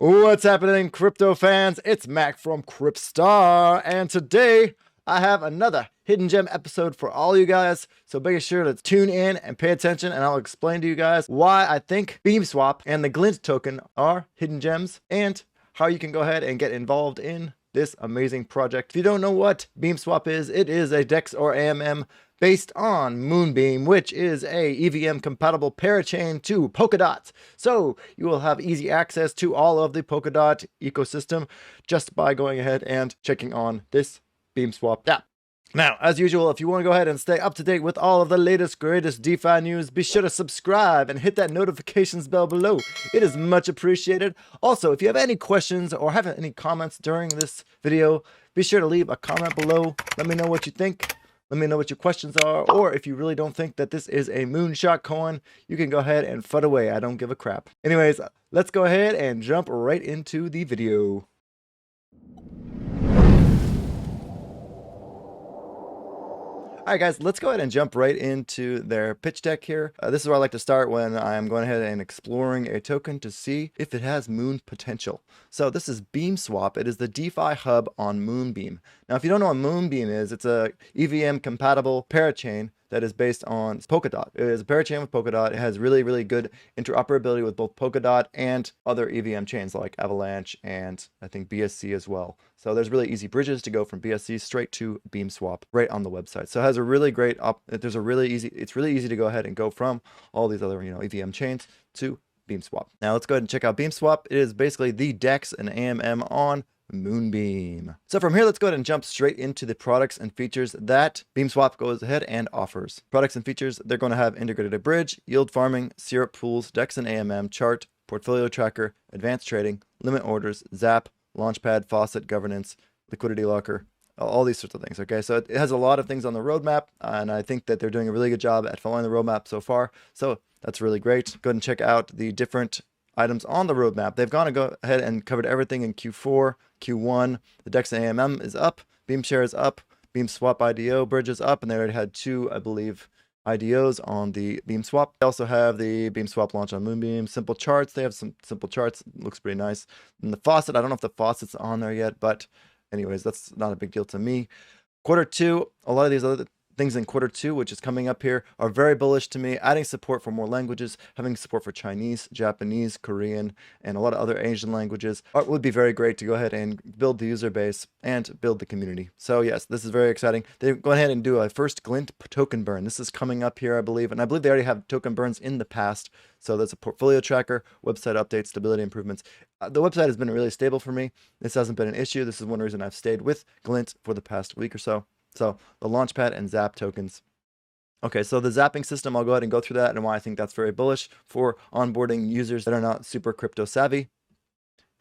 What's happening, crypto fans? It's Mac from Cryptstar, and today I have another hidden gem episode for all you guys. So be sure to tune in and pay attention, and I'll explain to you guys why I think Beamswap and the Glint token are hidden gems and how you can go ahead and get involved in this amazing project. If you don't know what Beamswap is, it is a DEX or AMM based on Moonbeam, which is a EVM compatible parachain to Polkadot. So you will have easy access to all of the Polkadot ecosystem just by going ahead and checking on this Beamswap app. Now, as usual, if you want to go ahead and stay up to date with all of the latest, greatest DeFi news, be sure to subscribe and hit that notifications bell below. It is much appreciated. Also, if you have any questions or have any comments during this video, be sure to leave a comment below. Let me know what you think. Let me know what your questions are, or if you really don't think that this is a moonshot coin, you can go ahead and FUD away. I don't give a crap. Anyways, let's go ahead and jump right into the video. All right, guys, let's go ahead and jump right into their pitch deck here. This is where I like to start when I'm going ahead and exploring a token to see if it has moon potential. So this is Beamswap. It is the DeFi hub on Moonbeam. Now, if you don't know what Moonbeam is, it's a EVM compatible parachain that is based on Polkadot. It is a parachain with Polkadot. It has really, really good interoperability with both Polkadot and other EVM chains like Avalanche and I think BSC as well. So there's really easy bridges to go from BSC straight to Beamswap right on the website. So it has a really great it's really easy to go ahead and go from all these other, EVM chains to Beamswap. Now let's go ahead and check out Beamswap. It is basically the DEX and AMM on Moonbeam. So from here, let's go ahead and jump straight into the products and features that Beamswap goes ahead and offers. Products and features, they're going to have integrated bridge, yield farming, syrup pools, DEX and AMM, chart, portfolio tracker, advanced trading, limit orders, Zap, launchpad, faucet, governance, liquidity locker, all these sorts of things. Okay, so it has a lot of things on the roadmap, and I think that they're doing a really good job at following the roadmap so far. So that's really great. Go ahead and check out the different items on the roadmap. They've gone to go ahead and covered everything in Q4, Q1. The DEX and AMM is up, Beamshare is up, Beamswap IDO bridge is up, and they already had two, I believe, IDOs on the Beamswap. They also have the Beamswap launch on Moonbeam. Simple charts, they have some simple charts. It looks pretty nice. And the faucet, I don't know if the faucet's on there yet, but anyways, that's not a big deal to me. Q2, a lot of these other things in Q2, which is coming up here, are very bullish to me. Adding support for more languages, having support for Chinese, Japanese, Korean, and a lot of other Asian languages would be very great to go ahead and build the user base and build the community. So yes, this is very exciting. They go ahead and do a first Glint token burn. This is coming up here, I believe, and I believe they already have token burns in the past. So that's a portfolio tracker, website updates, stability improvements. The website has been really stable for me. This hasn't been an issue. This is one reason I've stayed with Glint for the past week or so. So the Launchpad and Zap tokens. Okay, so the zapping system, I'll go ahead and go through that and why I think that's very bullish for onboarding users that are not super crypto savvy.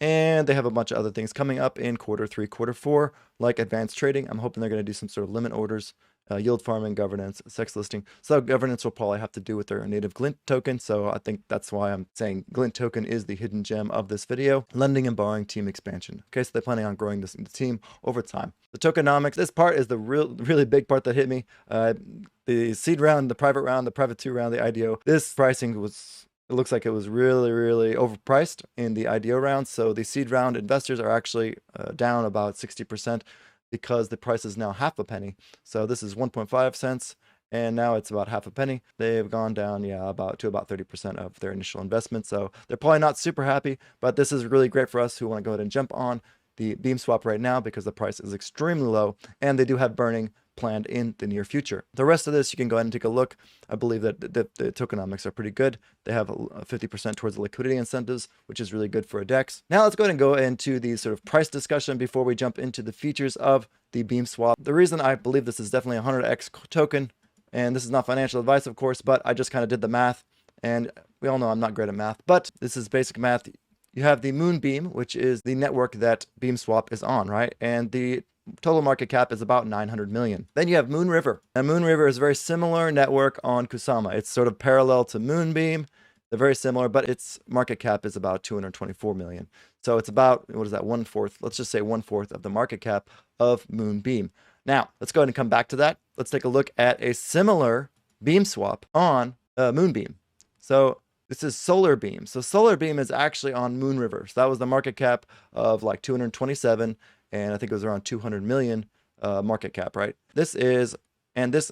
And they have a bunch of other things coming up in Q3, Q4, like advanced trading. I'm hoping they're going to do some sort of limit orders, yield farming, governance, sex listing. So governance will probably have to do with their native Glint token. So I think that's why I'm saying Glint token is the hidden gem of this video. Lending and borrowing team expansion. Okay, so they're planning on growing this team over time. The tokenomics, this part is the really big part that hit me. The seed round, the private 2 round, the IDO. This pricing was... It looks like it was really, really overpriced in the IDO round. So the seed round investors are actually down about 60% because the price is now half a penny. So this is 1.5 cents and now it's about half a penny. They've gone down, about 30% of their initial investment. So they're probably not super happy, but this is really great for us who want to go ahead and jump on the Beamswap right now because the price is extremely low and they do have burning planned in the near future. The rest of this, you can go ahead and take a look. I believe that the tokenomics are pretty good. They have 50% towards the liquidity incentives, which is really good for a DEX. Now let's go ahead and go into the sort of price discussion before we jump into the features of the Beamswap. The reason I believe this is definitely a 100x token, and this is not financial advice, of course, but I just kind of did the math, and we all know I'm not great at math, but this is basic math. You have the Moonbeam, which is the network that Beamswap is on, right? And the total market cap is about 900 million. Then you have Moonriver. And Moonriver is a very similar network on Kusama. It's sort of parallel to Moonbeam. They're very similar, but its market cap is about 224 million. So it's about, what is that, 1/4? Let's just say 1/4 of the market cap of Moonbeam. Now, let's go ahead and come back to that. Let's take a look at a similar Beamswap on Moonbeam. So This is Solar Beam. So Solar Beam is actually on Moon River. So that was the market cap of like 227, and I think it was around 200 million market cap, right? The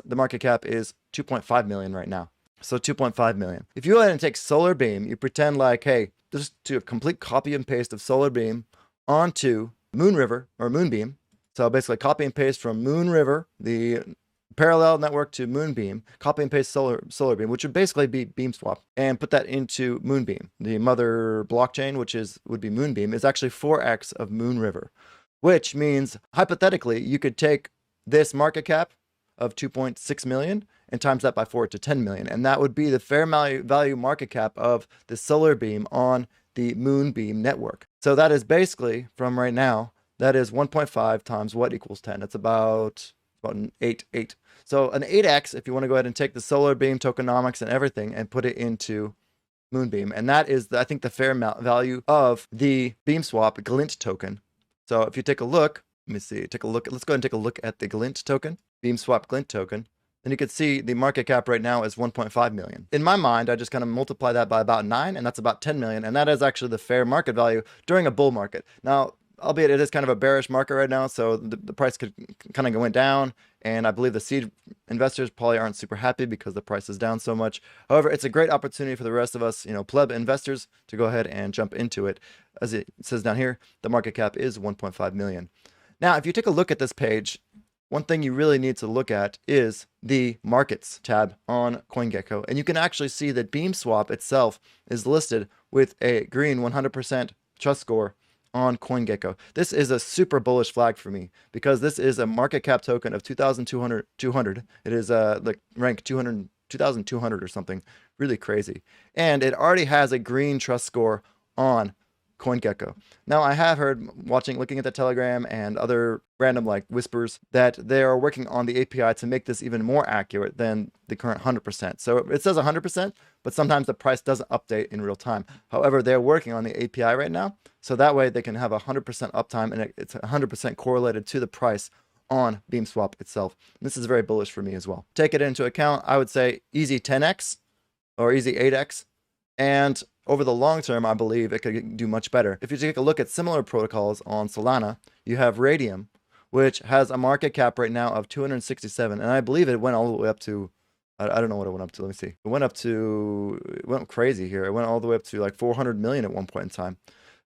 market cap is 2.5 million right now. So 2.5 million. If you go ahead and take Solar Beam, you pretend like, hey, just do a complete copy and paste of Solar Beam onto Moon River or Moonbeam. So basically copy and paste from Moon River, the parallel network, to Moonbeam, copy and paste Solar Beam, which would basically be Beamswap, and put that into Moonbeam. The mother blockchain, which would be Moonbeam, is actually 4x of Moon River, which means hypothetically you could take this market cap of 2.6 million and times that by 4 to 10 million, and that would be the fair value market cap of the Solar Beam on the Moonbeam network. So that is basically, from right now, that is 1.5 times what equals 10. It's about an 8. So an 8x if you want to go ahead and take the Solar Beam tokenomics and everything and put it into Moonbeam. And that is, I think, the fair value of the Beamswap Glint token. So if you take a look, let's go ahead and take a look at the Glint token, Beamswap Glint token. And you can see the market cap right now is 1.5 million. In my mind, I just kind of multiply that by about 9, and that's about 10 million. And that is actually the fair market value during a bull market. Now, albeit it is kind of a bearish market right now, so the price could kind of go down, and I believe the seed investors probably aren't super happy because the price is down so much. However, it's a great opportunity for the rest of us, pleb investors, to go ahead and jump into it. As it says down here, the market cap is 1.5 million. Now, if you take a look at this page, one thing you really need to look at is the markets tab on CoinGecko, and you can actually see that Beamswap itself is listed with a green 100% trust score on CoinGecko. This is a super bullish flag for me because this is a market cap token of 2,200. It is like rank 2,200 or something, really crazy, and it already has a green trust score on CoinGecko. Now, I have heard, looking at the Telegram and other random whispers, that they are working on the API to make this even more accurate than the current 100%. So it says 100%, but sometimes the price doesn't update in real time. However, they're working on the API right now, so that way they can have 100% uptime, and it's 100% correlated to the price on Beamswap itself. And this is very bullish for me as well. Take it into account, I would say easy 10x or easy 8x, and over the long term, I believe it could do much better. If you take a look at similar protocols on Solana, you have Radium, which has a market cap right now of 267, and I believe it went all the way up to, I don't know what it went up to, let me see. It went crazy here. It went all the way up to like 400 million at one point in time.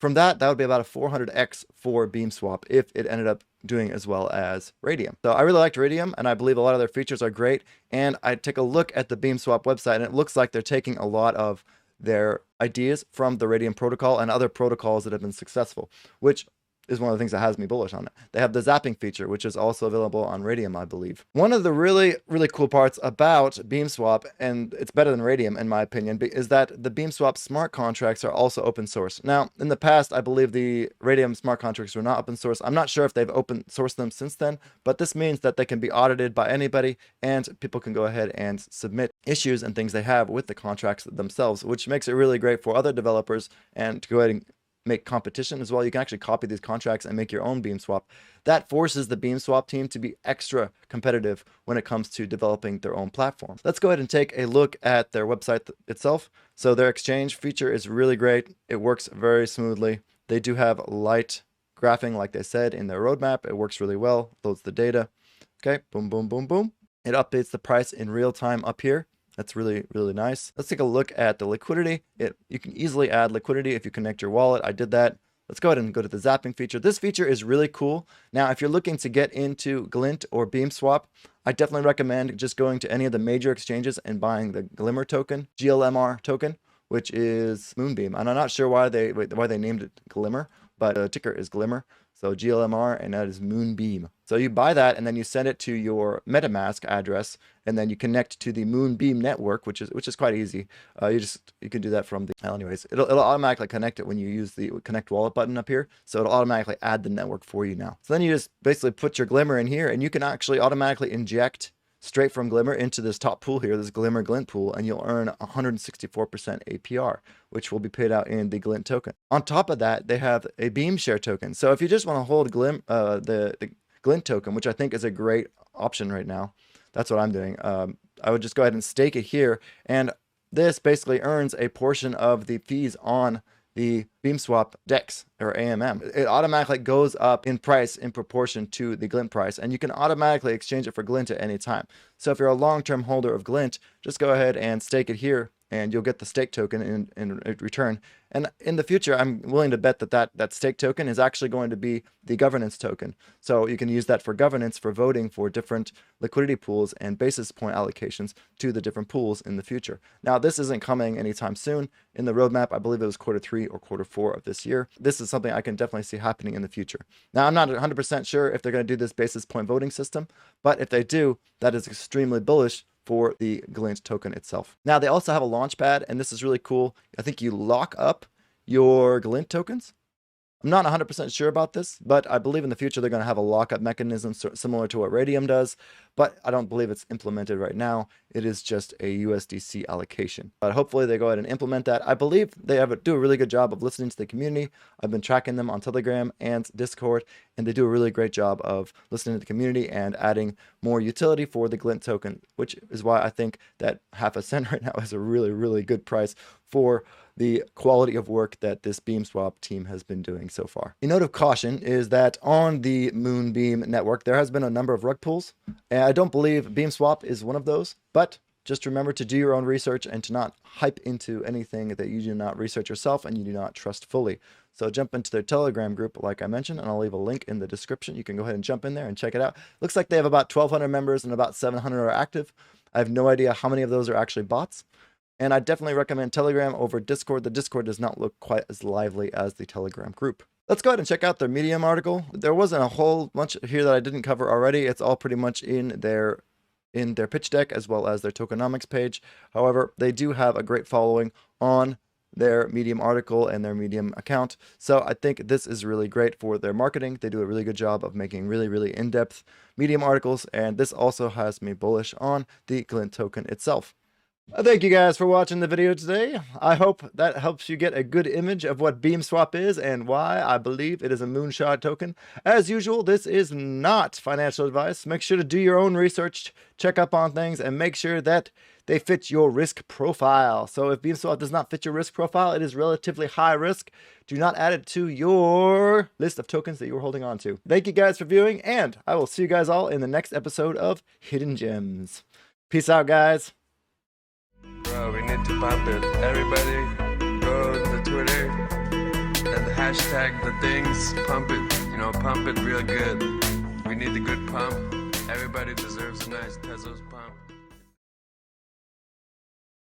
From that would be about a 400x for Beamswap if it ended up doing as well as Radium. So I really liked Radium, and I believe a lot of their features are great, and I take a look at the Beamswap website, and it looks like they're taking a lot of their ideas from the Radium protocol and other protocols that have been successful, which is one of the things that has me bullish on it. They have the zapping feature, which is also available on Radium, I believe. One of the really, really cool parts about Beamswap, and it's better than Radium in my opinion, is that the Beamswap smart contracts are also open source. Now, in the past, I believe the Radium smart contracts were not open source. I'm not sure if they've open sourced them since then, but this means that they can be audited by anybody, and people can go ahead and submit issues and things they have with the contracts themselves, which makes it really great for other developers and to go ahead and make competition as well. You can actually copy these contracts and make your own Beamswap. That forces the Beamswap team to be extra competitive when it comes to developing their own platform. Let's go ahead and take a look at their website itself. So their exchange feature is really great. It works very smoothly. They do have light graphing, like they said in their roadmap. It works really well. Loads the data. Okay, boom, boom, boom, boom. It updates the price in real time up here. That's really, really nice. Let's take a look at the liquidity. You can easily add liquidity if you connect your wallet. I did that. Let's go ahead and go to the zapping feature. This feature is really cool. Now, if you're looking to get into Glint or Beamswap, I definitely recommend just going to any of the major exchanges and buying the Glimmer token, GLMR token, which is Moonbeam. And I'm not sure why they named it Glimmer, but the ticker is Glimmer. So GLMR, and that is Moonbeam. So you buy that, and then you send it to your MetaMask address, and then you connect to the Moonbeam network, which is quite easy. You can do that from the, anyways, it'll automatically connect it when you use the connect wallet button up here. So it'll automatically add the network for you now. So then you just basically put your Glimmer in here, and you can actually automatically inject straight from Glimmer into this top pool here, this Glimmer Glint pool, and you'll earn 164% APR, which will be paid out in the Glint token. On top of that, they have a Beam Share token. So if you just want to hold the Glint token, which I think is a great option right now, that's what I'm doing. I would just go ahead and stake it here, and this basically earns a portion of the fees on the Beamswap DEX or AMM. It automatically goes up in price in proportion to the Glint price, and you can automatically exchange it for Glint at any time. So if you're a long-term holder of Glint, just go ahead and stake it here, and you'll get the stake token in return. And in the future, I'm willing to bet that stake token is actually going to be the governance token. So you can use that for governance, for voting for different liquidity pools and basis point allocations to the different pools in the future. Now, this isn't coming anytime soon. In the roadmap, I believe it was Q3 or Q4 of this year. This is something I can definitely see happening in the future. Now, I'm not 100% sure if they're going to do this basis point voting system, but if they do, that is extremely bullish for the Glint token itself. Now, they also have a launch pad, and this is really cool. I think you lock up your Glint tokens. I'm not 100% sure about this, but I believe in the future they're going to have a lockup mechanism similar to what Radium does, but I don't believe it's implemented right now. It is just a USDC allocation. But hopefully they go ahead and implement that. I believe they do a really good job of listening to the community. I've been tracking them on Telegram and Discord, and they do a really great job of listening to the community and adding more utility for the Glint token, which is why I think that half a cent right now is a really, really good price for the quality of work that this Beamswap team has been doing so far. A note of caution is that on the Moonbeam network, there has been a number of rug pulls, and I don't believe Beamswap is one of those, but just remember to do your own research and to not hype into anything that you do not research yourself and you do not trust fully. So jump into their Telegram group, like I mentioned, and I'll leave a link in the description. You can go ahead and jump in there and check it out. Looks like they have about 1,200 members and about 700 are active. I have no idea how many of those are actually bots. And I definitely recommend Telegram over Discord. The Discord does not look quite as lively as the Telegram group. Let's go ahead and check out their Medium article. There wasn't a whole bunch here that I didn't cover already. It's all pretty much in their pitch deck as well as their tokenomics page. However, they do have a great following on their Medium article and their Medium account. So I think this is really great for their marketing. They do a really good job of making really, really in-depth Medium articles. And this also has me bullish on the Glint token itself. Thank you guys for watching the video today. I hope that helps you get a good image of what Beamswap is and why I believe it is a moonshot token. As usual, this is not financial advice. Make sure to do your own research, check up on things, and make sure that they fit your risk profile. So if Beamswap does not fit your risk profile, it is relatively high risk. Do not add it to your list of tokens that you're holding on to. Thank you guys for viewing, and I will see you guys all in the next episode of Hidden Gems. Peace out, guys. Bro, we need to pump it. Everybody, go to the Twitter and hashtag the things. Pump it. You know, pump it real good. We need the good pump. Everybody deserves a nice Tezos pump.